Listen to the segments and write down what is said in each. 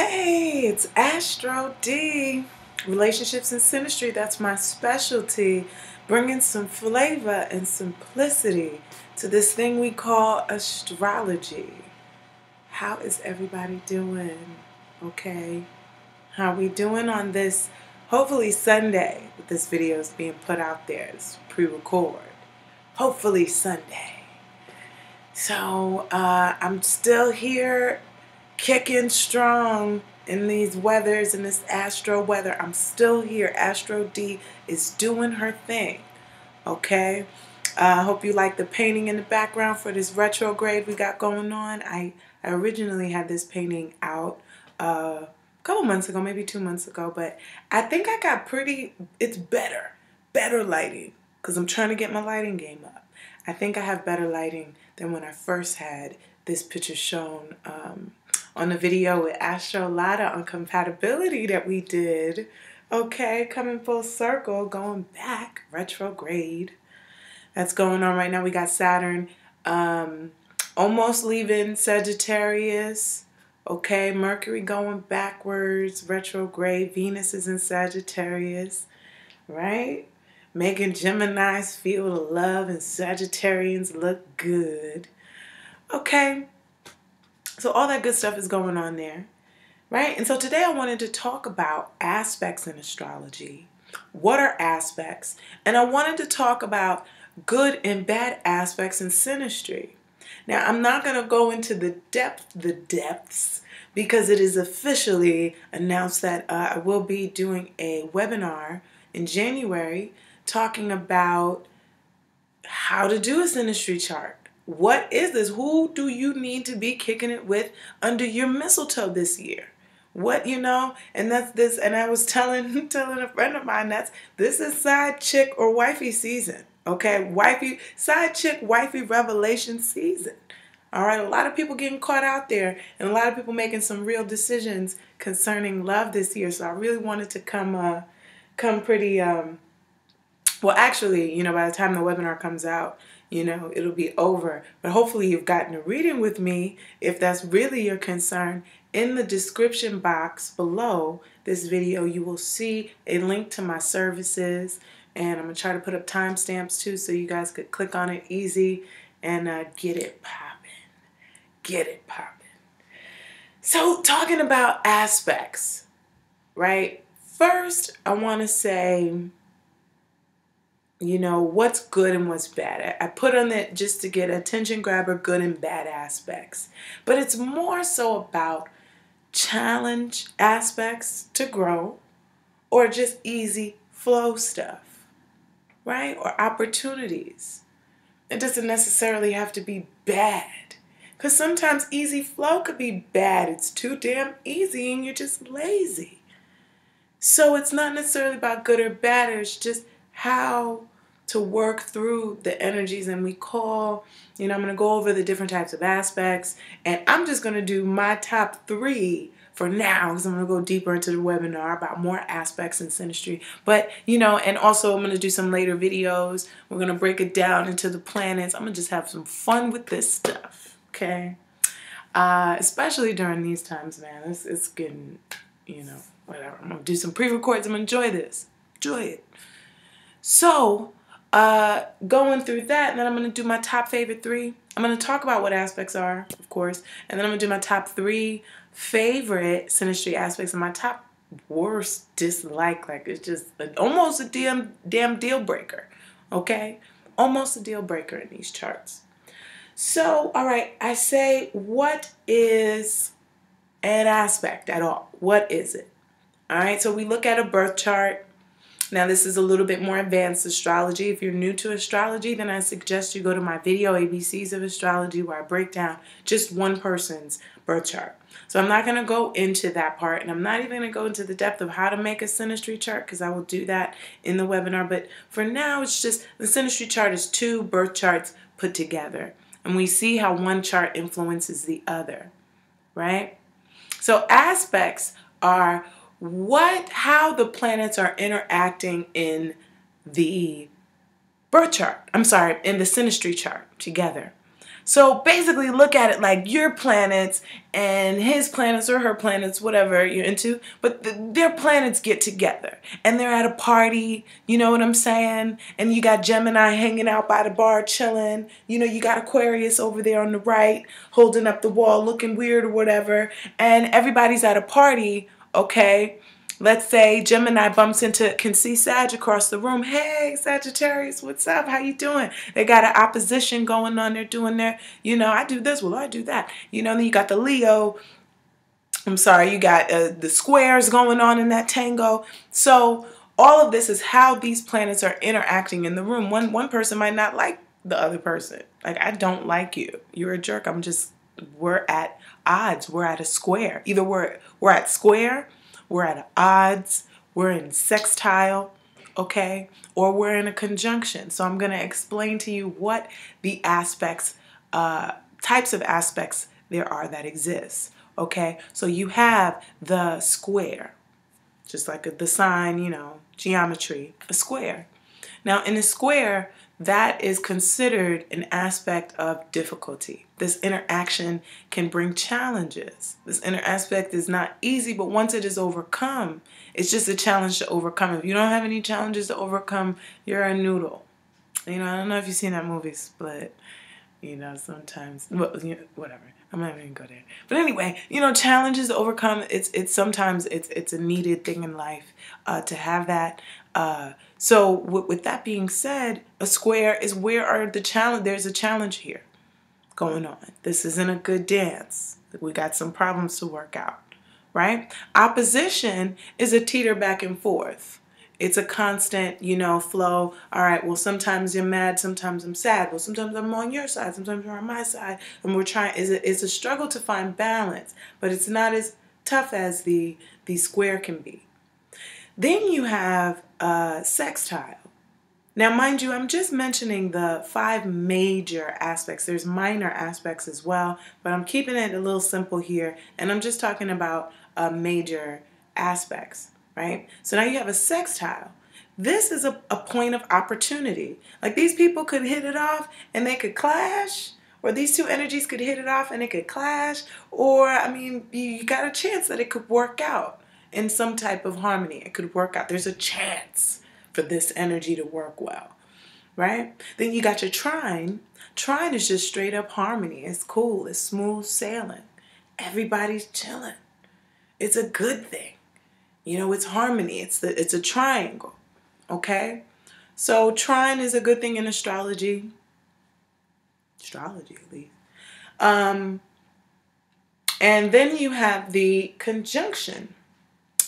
Hey, it's Astro D. Relationships and Synastry, that's my specialty. Bringing some flavor and simplicity to this thing we call astrology. How is everybody doing? Okay. How we doing on this, hopefully Sunday, that this video is being put out there. It's pre-record. Hopefully Sunday. So, I'm still here kicking strong in these weathers, in this Astro weather. I'm still here. Astro D is doing her thing. Okay? I hope you like the painting in the background for this retrograde we got going on. I originally had this painting out a couple months ago, maybe 2 months ago, but I think I got it's better lighting, because I'm trying to get my lighting game up. I think I have better lighting than when I first had this picture shown on the video with Astro Lada on compatibility that we did. Okay, coming full circle, going back, retrograde. That's going on right now. We got Saturn almost leaving Sagittarius. Okay, Mercury going backwards, retrograde. Venus is in Sagittarius, right? Making Geminis feel the love and Sagittarians look good. Okay, so all that good stuff is going on there, right? And so today I wanted to talk about aspects in astrology. What are aspects? And I wanted to talk about good and bad aspects in synastry. Now, I'm not going to go into the depths, because it is officially announced that I will be doing a webinar in January talking about how to do a synastry chart. What is this? Who do you need to be kicking it with under your mistletoe this year? What, and that's this. And I was telling a friend of mine, this is side chick or wifey season. Okay, side chick, wifey revelation season. All right, a lot of people getting caught out there, and a lot of people making some real decisions concerning love this year. So I really wanted to come pretty, well, actually, by the time the webinar comes out, it'll be over. But hopefully you've gotten a reading with me, if that's really your concern. In the description box below this video, you will see a link to my services. And I'm going to try to put up timestamps too, so you guys could click on it easy and get it popping. Get it popping. So talking about aspects, right? First, I want to say, what's good and what's bad. I put on that just to get attention grabber, good and bad aspects. But it's more so about challenge aspects to grow, or just easy flow stuff, right? Or opportunities. It doesn't necessarily have to be bad, because sometimes easy flow could be bad. It's too damn easy and you're just lazy. So it's not necessarily about good or bad. It's just how to work through the energies. And we call, I'm going to go over the different types of aspects. And I'm just going to do my top 3 for now, because I'm going to go deeper into the webinar about more aspects in synastry. But, and also I'm going to do some later videos. We're going to break it down into the planets. I'm going to just have some fun with this stuff, okay? Especially during these times, man. It's getting, whatever. I'm going to do some pre-records. I'm going to enjoy this. Enjoy it. So, going through that, and then I'm going to do my top favorite 3. I'm going to talk about what aspects are, of course, and then I'm going to do my top 3 favorite synastry aspects and my top worst dislike. Like, it's just almost a damn deal breaker, okay? Almost a deal breaker in these charts. So, all right, I say, what is an aspect at all? What is it? All right, so we look at a birth chart. Now, this is a little bit more advanced astrology. If you're new to astrology, then I suggest you go to my video, ABCs of Astrology, where I break down just one person's birth chart. So I'm not going to go into that part, and I'm not even going to go into the depth of how to make a synastry chart, because I will do that in the webinar. But for now, it's just the synastry chart is 2 birth charts put together, and we see how one chart influences the other, right? So aspects are how the planets are interacting in the birth chart. In the synastry chart together. So basically look at it like your planets and his planets or her planets, whatever you're into, but their planets get together and they're at a party, you know what I'm saying? And you got Gemini hanging out by the bar chilling, you know, you got Aquarius over there on the right holding up the wall looking weird or whatever, and everybody's at a party, okay? Let's say Gemini bumps into, can see Sag across the room. Hey, Sagittarius, what's up? How you doing? They got an opposition going on. They're doing their, you know, I do this, well, I do that. You know, then you got the Leo. I'm sorry, you got the squares going on in that tango. So all of this is how these planets are interacting in the room. One person might not like the other person. Like, I don't like you. You're a jerk. We're at odds. We're at a square. Either we're at square, we're at odds, we're in sextile, okay? Or we're in a conjunction. So I'm going to explain to you what the aspects, types of aspects there are that exist, okay? So you have the square, just like the sign, you know, geometry, a square. Now in a square, that is considered an aspect of difficulty. This interaction can bring challenges. This inner aspect is not easy, but once it is overcome, it's just a challenge to overcome. If you don't have any challenges to overcome, you're a noodle. You know, I don't know if you've seen that movie Split. You know, sometimes, well, you know, whatever. I'm not even gonna go there. But anyway, you know, challenges to overcome. Sometimes it's a needed thing in life to have that. So with that being said, a square is where are the challenge. There's a challenge here going on. This isn't a good dance. We got some problems to work out, right? Opposition is a teeter back and forth. It's a constant, you know, flow. All right, well, sometimes you're mad, sometimes I'm sad. Well, sometimes I'm on your side, sometimes you're on my side. And we're trying, it's a struggle to find balance, but it's not as tough as the square can be. Then you have sextile. Now, mind you, I'm just mentioning the 5 major aspects. There's minor aspects as well, but I'm keeping it a little simple here, and I'm just talking about major aspects, right? So now you have a sextile. This is a point of opportunity. Like, these people could hit it off and they could clash, or these two energies could hit it off and it could clash, or, I mean, you got a chance that it could work out in some type of harmony. It could work out. There's a chance for this energy to work well, right? Then you got your trine. Trine is just straight up harmony. It's cool. It's smooth sailing. Everybody's chilling. It's a good thing. You know, it's harmony. It's a triangle, okay? So trine is a good thing in astrology. Astrology, at least. And then you have the conjunction.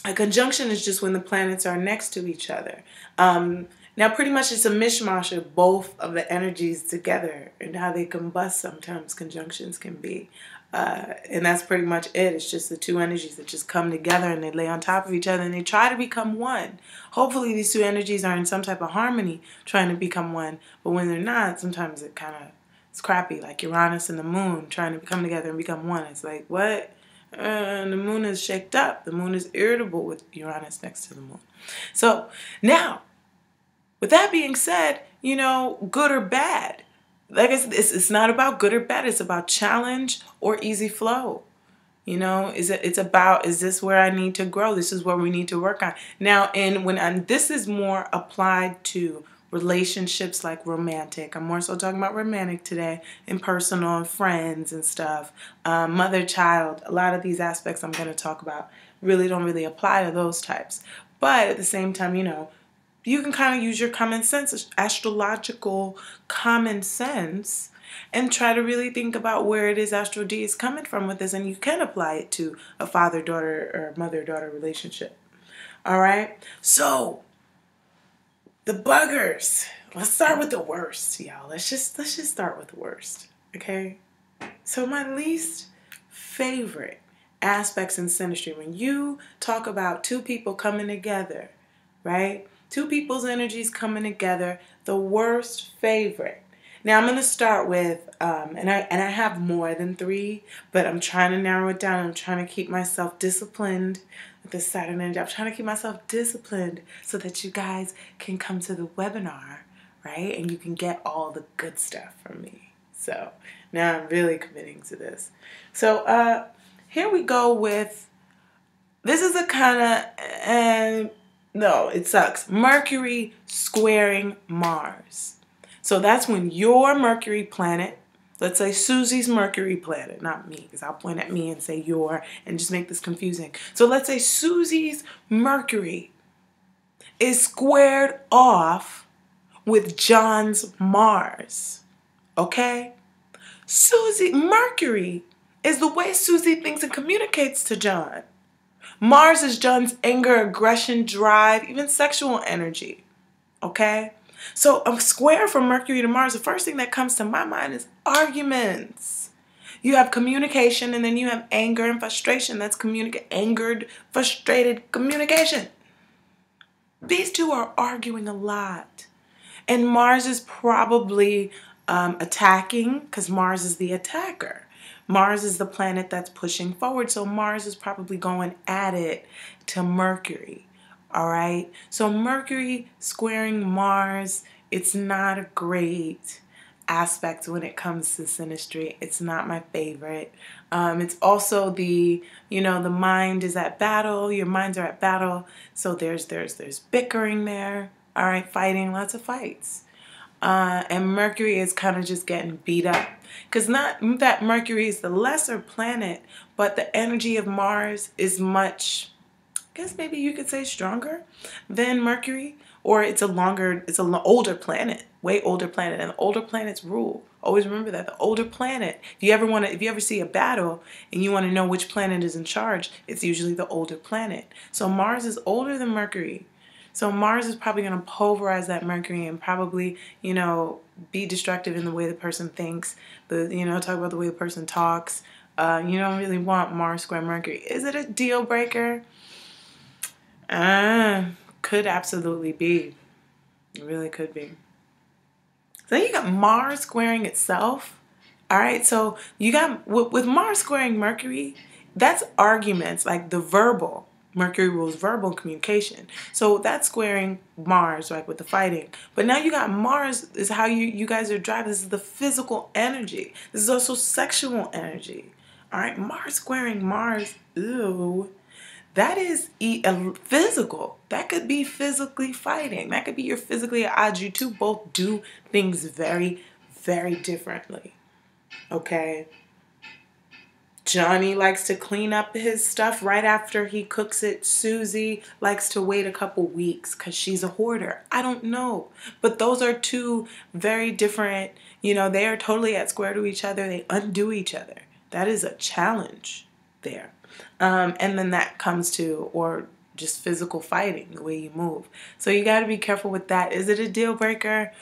A conjunction is just when the planets are next to each other. Now, pretty much it's a mishmash of both of the energies together and how they combust sometimes conjunctions can be. And that's pretty much it. It's just the two energies that just come together and they lay on top of each other and they try to become one. Hopefully these two energies are in some type of harmony trying to become one. But when they're not, sometimes it's crappy, like Uranus and the moon trying to come together and become one. It's like, what? The moon is shaked up. The moon is irritable with Uranus next to the moon. So now, with that being said, you know, good or bad, like it's not about good or bad. It's about challenge or easy flow. You know, it's about, is this where I need to grow? This is where we need to work on. Now, this is more applied to relationships, like romantic. I'm more so talking about romantic today, and personal and friends and stuff. Mother, child, a lot of these aspects I'm going to talk about don't really apply to those types. But at the same time, you know, you can kind of use your common sense, astrological common sense, and try to really think about where it is Astro D is coming from with this, and you can apply it to a father-daughter or mother-daughter relationship. All right? So, the buggers. Let's start with the worst, y'all. Let's just start with the worst, okay? So my least favorite aspects in synastry, when you talk about two people coming together, right? Two people's energies coming together, the worst favorite. Now I'm going to start with, and I have more than 3, but I'm trying to narrow it down. I'm trying to keep myself disciplined with the Saturn energy. I'm trying to keep myself disciplined so that you guys can come to the webinar, right? And you can get all the good stuff from me. So Now I'm really committing to this. So here we go with, this is a kind of, no, it sucks. Mercury squaring Mars. So that's when your Mercury planet, let's say Susie's Mercury planet, not me, because I'll point at me and say your and just make this confusing. So let's say Susie's Mercury is squared off with John's Mars. Okay? Mercury is the way Susie thinks and communicates to John. Mars is John's anger, aggression, drive, even sexual energy. Okay? So a square from Mercury to Mars, the first thing that comes to my mind is arguments. You have communication, and then you have anger and frustration. That's angered, frustrated communication. These two are arguing a lot. And Mars is probably attacking, because Mars is the attacker. Mars is the planet that's pushing forward, so Mars is probably going at it to Mercury. All right? So Mercury squaring Mars, it's not a great aspect when it comes to synastry. It's not my favorite. It's also the mind is at battle. Your minds are at battle. So there's bickering there. All right, fighting, lots of fights. And Mercury is kind of just getting beat up. Because not that Mercury is the lesser planet, but the energy of Mars is much, I guess maybe you could say, stronger than Mercury. Or it's an older planet, way older planet. And older planets rule. Always remember that, the older planet. If you ever see a battle and you want to know which planet is in charge, it's usually the older planet. So Mars is older than Mercury. So Mars is probably going to pulverize that Mercury and probably, be destructive in the way the person thinks. Talk about the way the person talks. You don't really want Mars square Mercury. Is it a deal breaker? Could absolutely be. It really could be. So you got Mars squaring itself. All right. So you got with Mars squaring Mercury, that's arguments, like the verbal. Mercury rules verbal communication. So that's squaring Mars, right, with the fighting. But now you got Mars is how you guys are driving. This is the physical energy. This is also sexual energy. All right, Mars squaring Mars, ew. That is physical. That could be physically fighting. That could be you're physically at odds. You two both do things very, very differently. Okay? Johnny likes to clean up his stuff right after he cooks it. Susie likes to wait a couple weeks because she's a hoarder. I don't know. But those are two very different, they are totally at square to each other. They undo each other. That is a challenge there. And then that comes to, or just physical fighting, the way you move. So you got to be careful with that. Is it a deal breaker?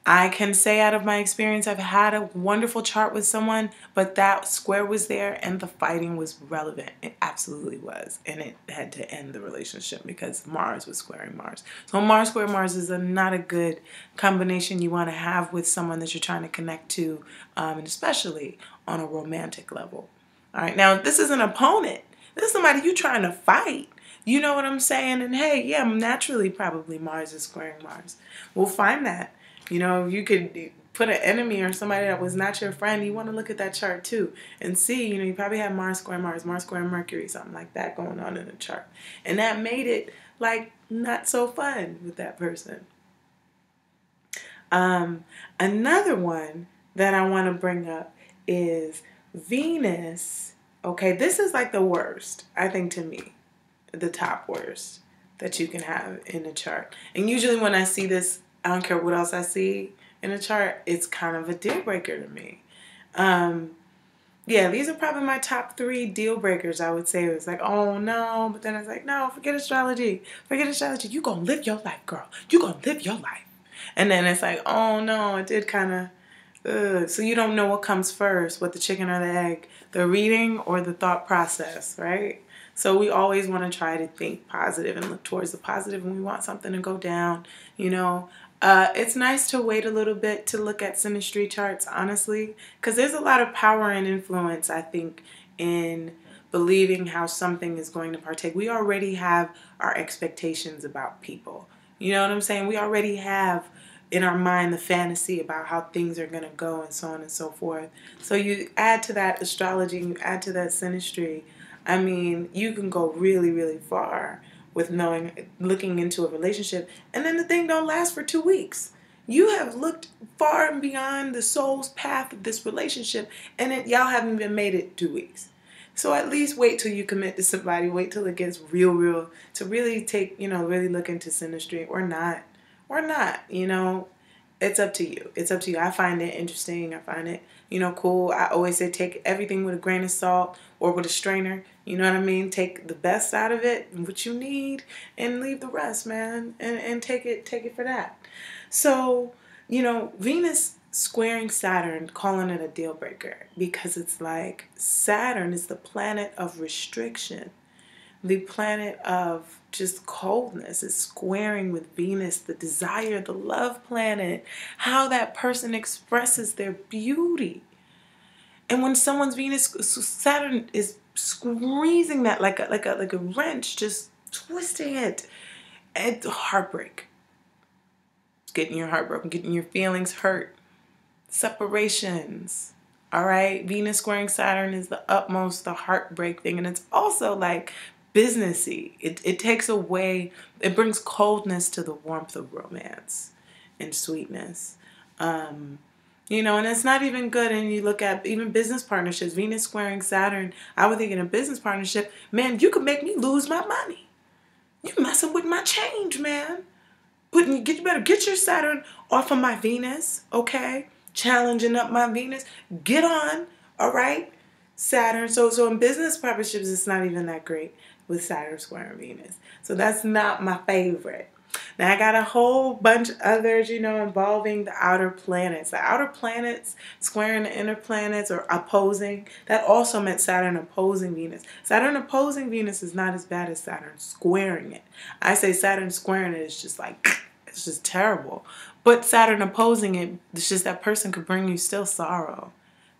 I can say out of my experience, I've had a wonderful chart with someone, but that square was there and the fighting was relevant. It absolutely was. And it had to end the relationship because Mars was squaring Mars. So Mars square Mars is not a good combination you want to have with someone that you're trying to connect to, and especially on a romantic level. All right. Now, this is an opponent. This is somebody you're trying to fight. You know what I'm saying? And hey, yeah, naturally, probably Mars is squaring Mars. We'll find that. You could put an enemy or somebody that was not your friend. You want to look at that chart too and see, you probably have Mars square Mars, Mars square Mercury, something like that going on in the chart. And that made it like not so fun with that person. Another one that I want to bring up is Venus. Okay, this is like the worst, I think, to me, the top worst that you can have in a chart. And usually when I see this, I don't care what else I see in a chart, it's kind of a deal breaker to me. Yeah, these are probably my top 3 deal breakers, I would say. It was like, oh no, but then I was like, no, forget astrology. Forget astrology. You gonna live your life, girl. You gonna live your life. And then it's like, oh no, it did kind of, so you don't know what comes first, what the chicken or the egg, the reading or the thought process, right? So we always want to try to think positive and look towards the positive when we want something to go down, It's nice to wait a little bit to look at synastry charts, honestly, because there's a lot of power and influence, I think, in believing how something is going to partake. We already have our expectations about people. You know what I'm saying? We already have in our mind the fantasy about how things are going to go and so on and so forth. So you add to that astrology and you add to that synastry. I mean, you can go really, really far with looking into a relationship, and then the thing don't last for 2 weeks. You have looked far and beyond the soul's path of this relationship, and y'all haven't even made it 2 weeks. So at least wait till you commit to somebody. Wait till it gets real, to really take, really look into synastry or not. It's up to you. It's up to you. I find it interesting. I find it, cool. I always say take everything with a grain of salt or with a strainer. You know what I mean? Take the best out of it, what you need, and leave the rest, man. And take it for that. So, Venus squaring Saturn, calling it a deal breaker, because it's like Saturn is the planet of restriction. The planet of just coldness is squaring with Venus, the desire, the love planet, how that person expresses their beauty. And when someone's Saturn is squeezing that like a wrench, just twisting it, it's heartbreak. It's getting your heart broken, getting your feelings hurt, separations. All right, Venus squaring Saturn is the utmost, the heartbreak thing, and it's also like businessy. It takes away, it brings coldness to the warmth of romance and sweetness. And it's not even good. And you look at even business partnerships, Venus squaring Saturn, I would think in a business partnership, man, you could make me lose my money. You messing with my change, man. You better get your Saturn off of my Venus, okay? Challenging up my Venus. Get on, all right? Saturn. So in business partnerships, it's not even that great with Saturn squaring Venus. So that's not my favorite. Now I got a whole bunch of others, involving the outer planets. The outer planets squaring the inner planets or opposing. That also meant Saturn opposing Venus. Saturn opposing Venus is not as bad as Saturn squaring it. I say Saturn squaring it is just like, it's just terrible. But Saturn opposing it, it's just that person could bring you still sorrow.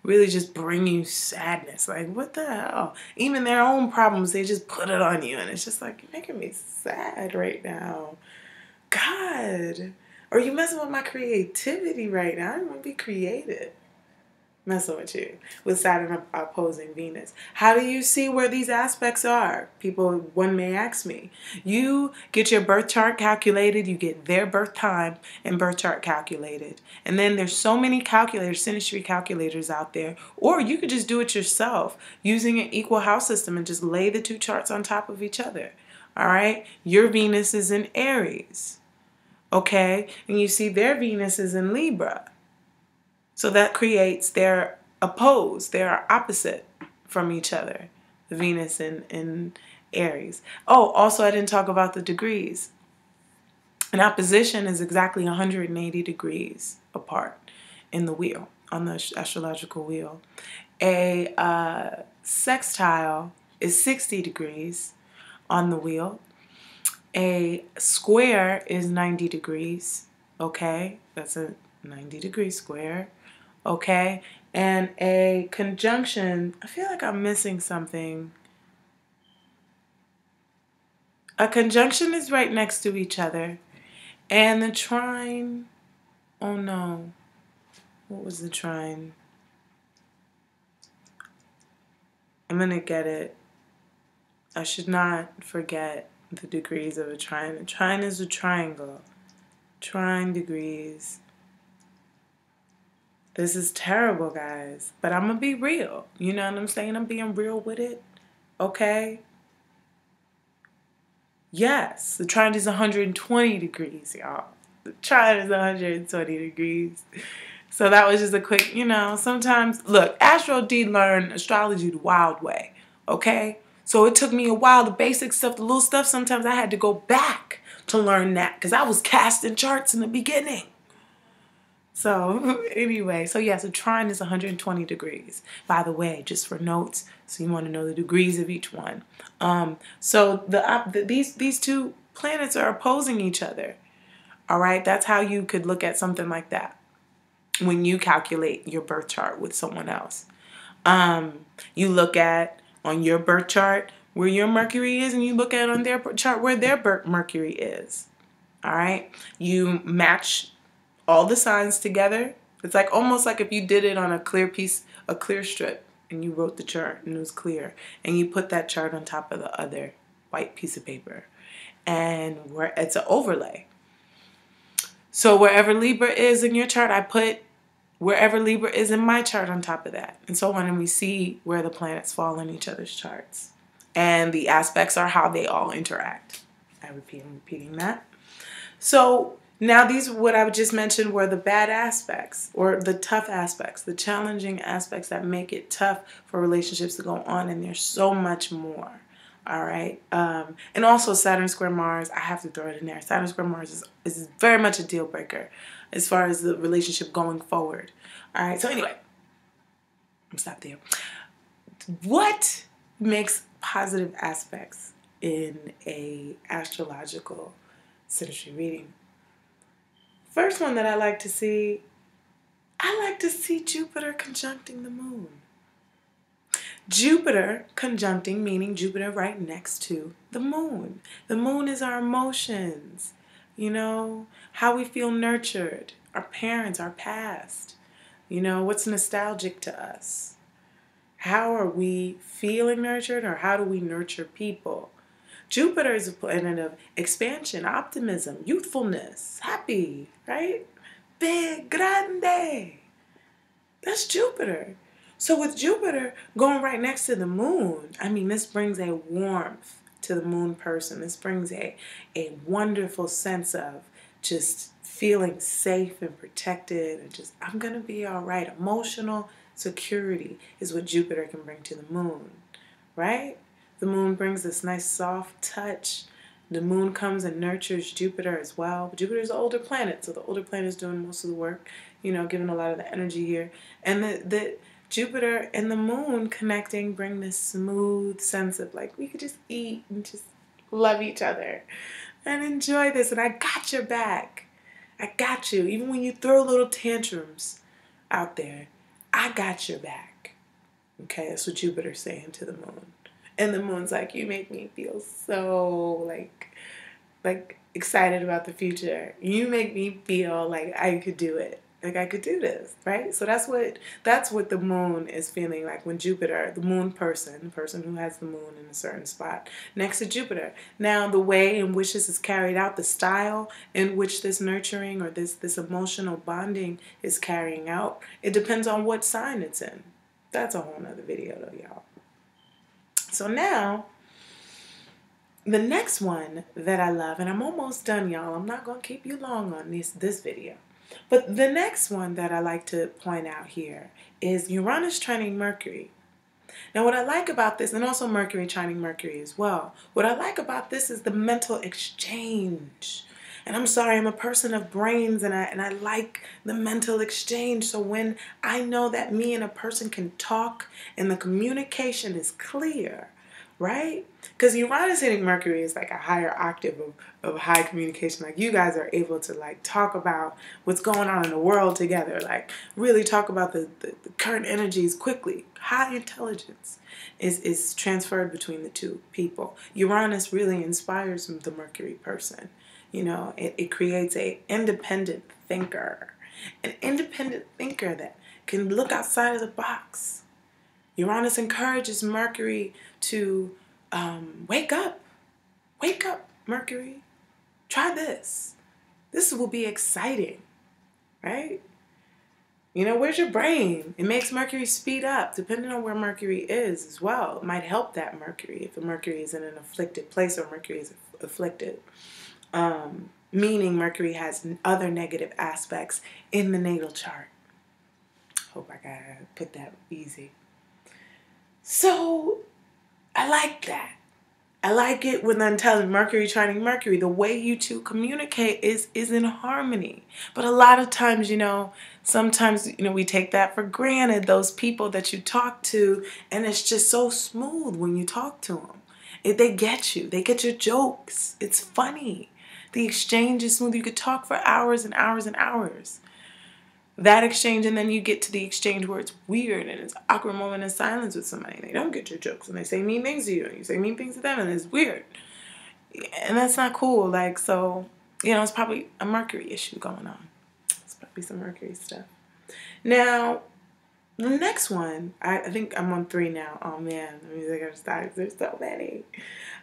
Really just bring you sadness. Like, what the hell? Even their own problems, they just put it on you. And it's just like, you're making me sad right now. God. Or you messing with my creativity right now. I don't want to be creative. Messing with you. With Saturn opposing Venus. How do you see where these aspects are? One may ask me. You get your birth chart calculated. You get their birth time and birth chart calculated. And then there's so many calculators, synastry calculators out there. Or you could just do it yourself using an equal house system and just lay the two charts on top of each other. All right? Your Venus is in Aries. Okay? And you see their Venus is in Libra. So that creates they're opposed, they're opposite from each other, the Venus in Aries. Oh, also I didn't talk about the degrees. An opposition is exactly 180 degrees apart in the wheel, on the astrological wheel. A sextile is 60 degrees on the wheel. A square is 90 degrees, okay? That's a 90-degree square. Okay, and a conjunction, I feel like I'm missing something. A conjunction is right next to each other. And the trine, oh no, what was the trine? I'm going to get it. I should not forget the degrees of a trine. A trine is a triangle. Trine degrees. This is terrible, guys. But I'm going to be real. You know what I'm saying? I'm being real with it. Okay? Yes, the trine is 120 degrees, y'all. The trine is 120 degrees. So that was just a quick, sometimes, look, Astro did learn astrology the wild way. Okay? So it took me a while, the basic stuff, the little stuff, sometimes I had to go back to learn that because I was casting charts in the beginning. So anyway, so yes, a trine is 120 degrees. By the way, just for notes, so you want to know the degrees of each one. So these two planets are opposing each other. All right, that's how you could look at something like that when you calculate your birth chart with someone else. You look at on your birth chart where your Mercury is, and you look at on their chart where their Mercury is. All right, you match all the signs together. It's like almost like if you did it on a clear strip, and you wrote the chart and it was clear, and you put that chart on top of the other white piece of paper, and where it's an overlay. So wherever Libra is in your chart, I put wherever Libra is in my chart on top of that, and so on, and we see where the planets fall in each other's charts, and the aspects are how they all interact. I'm repeating that. So now these, what I just mentioned, were the bad aspects, or the tough aspects, the challenging aspects that make it tough for relationships to go on, and there's so much more. All right. And also Saturn square Mars, I have to throw it in there. Saturn square Mars is very much a deal breaker as far as the relationship going forward. All right. So anyway, I'm stop there. What makes positive aspects in a astrological synastry reading? First one that I like to see Jupiter conjuncting the moon. Jupiter conjuncting, meaning Jupiter right next to the moon. The moon is our emotions, you know, how we feel nurtured, our parents, our past, you know, what's nostalgic to us. How are we feeling nurtured, or how do we nurture people? Jupiter is a planet of expansion, optimism, youthfulness, happy, right? Big, grande. That's Jupiter. So with Jupiter going right next to the moon, I mean, this brings a warmth to the moon person. This brings a wonderful sense of just feeling safe and protected, and just, I'm going to be all right. Emotional security is what Jupiter can bring to the moon, right? The moon brings this nice soft touch. The moon comes and nurtures Jupiter as well. But Jupiter is an older planet, so the older planet is doing most of the work, you know, giving a lot of the energy here. And the Jupiter and the moon connecting bring this smooth sense of like, we could just eat and just love each other and enjoy this. And I got your back. I got you. Even when you throw little tantrums out there, I got your back. Okay, that's what Jupiter's saying to the moon. And the moon's like, you make me feel so like excited about the future. You make me feel like I could do it. Like I could do this, right? So that's what the moon is feeling like when Jupiter, the moon person, the person who has the moon in a certain spot next to Jupiter. Now, the way in which this is carried out, the style in which this nurturing or this emotional bonding is carrying out, it depends on what sign it's in. That's a whole nother video though, y'all. So now, the next one that I love, and I'm almost done, y'all. I'm not going to keep you long on this video. But the next one that I like to point out here is Uranus trining Mercury. Now, what I like about this, and also Mercury trining Mercury as well, what I like about this is the mental exchange. And I'm sorry, I'm a person of brains, and I like the mental exchange. So when I know that me and a person can talk and the communication is clear, right? Because Uranus hitting Mercury is like a higher octave of high communication. Like you guys are able to like talk about what's going on in the world together. Like really talk about the current energies quickly. High intelligence is transferred between the two people. Uranus really inspires the Mercury person. You know, it creates an independent thinker. An independent thinker that can look outside of the box. Uranus encourages Mercury to wake up. Wake up, Mercury. Try this. This will be exciting, right? You know, where's your brain? It makes Mercury speed up, depending on where Mercury is as well. It might help that Mercury if the Mercury is in an afflicted place or Mercury is afflicted. Meaning Mercury has other negative aspects in the natal chart. Hope I gotta put that easy. So, I like that. I like it when I'm telling Mercury trining Mercury. The way you two communicate is in harmony. But a lot of times, you know, sometimes, you know, we take that for granted. Those people that you talk to, and it's just so smooth when you talk to them. They get you. They get your jokes. It's funny. The exchange is smooth. You could talk for hours and hours and hours. That exchange, and then you get to the exchange where it's weird and it's an awkward moment of silence with somebody. They don't get your jokes and they say mean things to you and you say mean things to them and it's weird. And that's not cool. Like, so, you know, it's probably a Mercury issue going on. It's Be some Mercury stuff. Now, the next one, I think I'm on 3 now. Oh man, let me think of stocks. There's so many.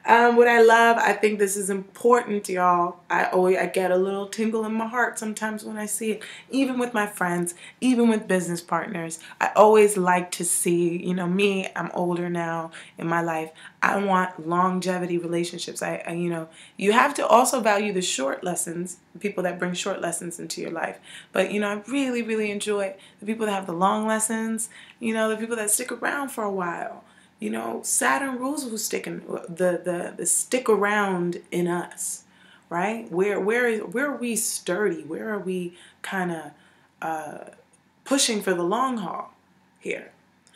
What I love, I think this is important, y'all. I get a little tingle in my heart sometimes when I see it, even with my friends, even with business partners. I always like to see, you know, me, I'm older now in my life. I want longevity relationships. You know, you have to also value the short lessons, people that bring short lessons into your life. But, you know, I really, really enjoy the people that have the long lessons, you know, the people that stick around for a while. You know, Saturn rules who's sticking, the stick around in us, right? Where are we sturdy? Where are we kind of pushing for the long haul here?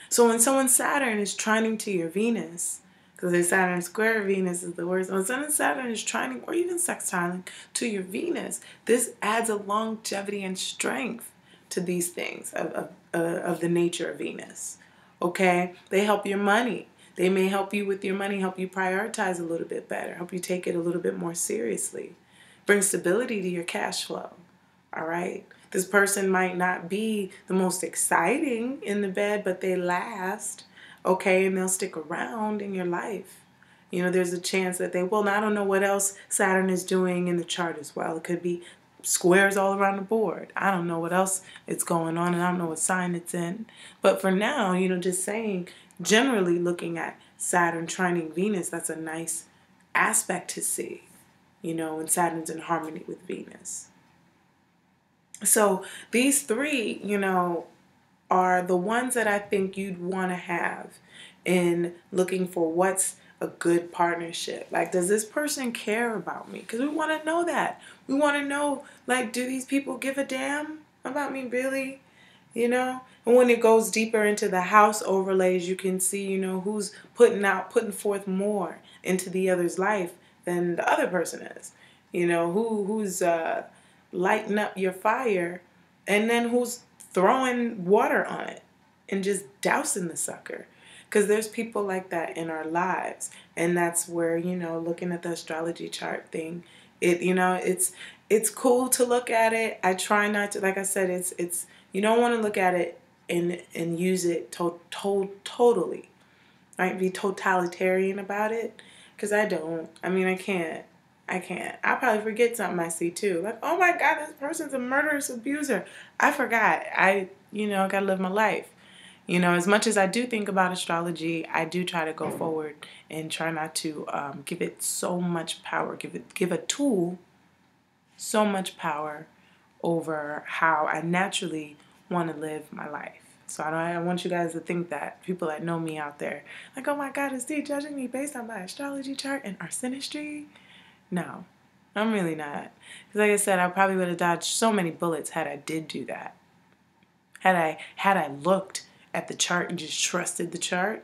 So when someone's Saturn is trining to your Venus, because their Saturn square Venus is the worst. When someone's Saturn is trining or even sextiling to your Venus, this adds a longevity and strength to these things of the nature of Venus. Okay? They help your money. They may help you with your money, help you prioritize a little bit better, help you take it a little bit more seriously. Bring stability to your cash flow. All right? This person might not be the most exciting in the bed, but they last, okay? And they'll stick around in your life. You know, there's a chance that they will. Now, I don't know what else Saturn is doing in the chart as well. It could be squares all around the board. I don't know what else is going on, and I don't know what sign it's in. But for now, you know, just saying, generally looking at Saturn trining Venus, that's a nice aspect to see, you know, when Saturn's in harmony with Venus. So these 3, you know, are the ones that I think you'd want to have in looking for what's a good partnership. Like, does this person care about me? Because we want to know that. We want to know, like, do these people give a damn about me, really? You know? And when it goes deeper into the house overlays, you can see, you know, who's putting forth more into the other's life than the other person is. You know, who's lighting up your fire, and then who's throwing water on it and just dousing the sucker. Because there's people like that in our lives. And that's where, you know, looking at the astrology chart thing, you know, it's cool to look at it. I try not to, like I said, it's you don't want to look at it and use it totally, right? Be totalitarian about it. Because I don't. I mean, I can't. I'll probably forget something I see too. Like, oh my God, this person's a murderous abuser. I forgot. You know, got to live my life. You know, as much as I do think about astrology, I do try to go forward and try not to give it so much power, give a tool so much power over how I naturally want to live my life. So I want you guys to think that, people that know me out there, like, oh my God, is Dee judging me based on my astrology chart and our synastry? No, I'm really not. Because like I said, I probably would have dodged so many bullets had I did do that. Had I looked at the chart and just trusted the chart,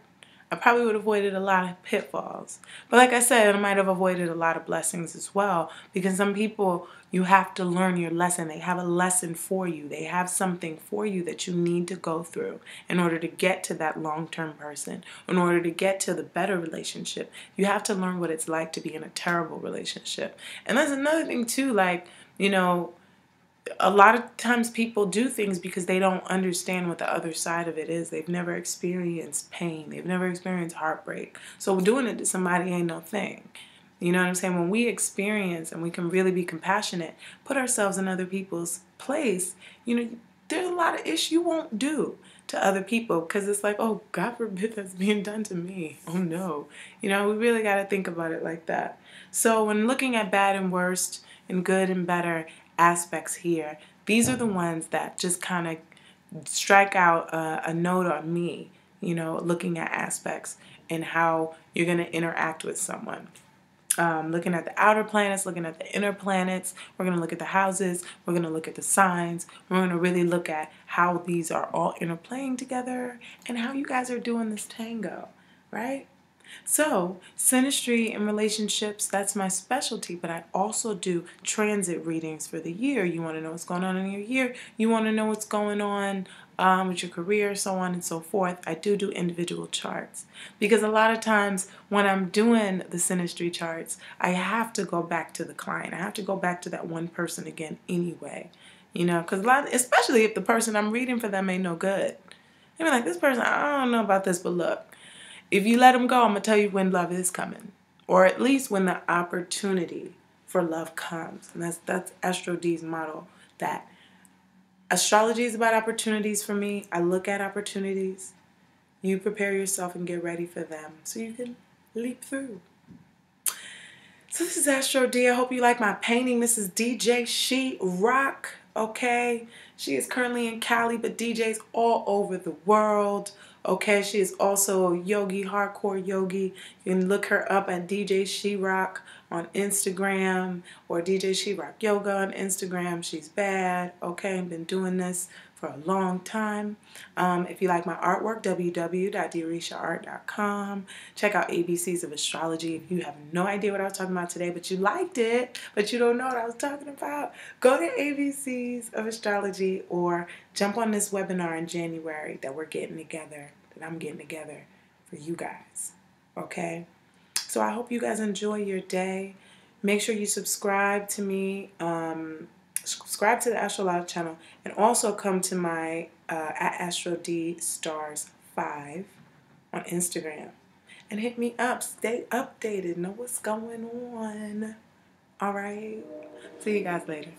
I probably would have avoided a lot of pitfalls. But like I said, I might have avoided a lot of blessings as well, because some people, you have to learn your lesson. They have a lesson for you. They have something for you that you need to go through in order to get to that long-term person, in order to get to the better relationship. You have to learn what it's like to be in a terrible relationship. And that's another thing too, like, you know, a lot of times people do things because they don't understand what the other side of it is. They've never experienced pain. They've never experienced heartbreak. So doing it to somebody ain't no thing. You know what I'm saying? When we experience and we can really be compassionate, put ourselves in other people's place, you know, there's a lot of ish you won't do to other people because it's like, oh, God forbid that's being done to me. Oh, no. You know, we really got to think about it like that. So when looking at bad and worst and good and better aspects here, these are the ones that just kind of strike out a note on me, you know, looking at aspects and how you're going to interact with someone. Looking at the outer planets, looking at the inner planets. We're going to look at the houses. We're going to look at the signs. We're going to really look at how these are all interplaying together and how you guys are doing this tango, right? So, synastry and relationships, that's my specialty, but I also do transit readings for the year. You want to know what's going on in your year. You want to know what's going on with your career, so on and so forth. I do individual charts because a lot of times when I'm doing the synastry charts, I have to go back to the client. I have to go back to that one person again anyway. You know, because especially if the person I'm reading for them ain't no good. They be like, this person, I don't know about this, but look, if you let them go, I'm going to tell you when love is coming. Or at least when the opportunity for love comes. And that's Astro D's motto. That astrology is about opportunities for me. I look at opportunities. You prepare yourself and get ready for them so you can leap through. So this is Astro D. I hope you like my painting. This is DJ She Rock, okay? She is currently in Cali, but DJs all over the world, okay? She is also a yogi, hardcore yogi. You can look her up at DJ She Rock on Instagram or DJ She Rock Yoga on Instagram. She's bad, okay? I've been doing this for a long time. If you like my artwork, www.dirishaart.com. Check out ABCs of Astrology. If you have no idea what I was talking about today, but you liked it, but you don't know what I was talking about, go to ABCs of Astrology or jump on this webinar in January that I'm getting together for you guys, okay? So I hope you guys enjoy your day. Make sure you subscribe to me, subscribe to the Astrology channel, and also come to my at Astro D Stars 5 on Instagram and hit me up. Stay updated. Know what's going on. All right. See you guys later.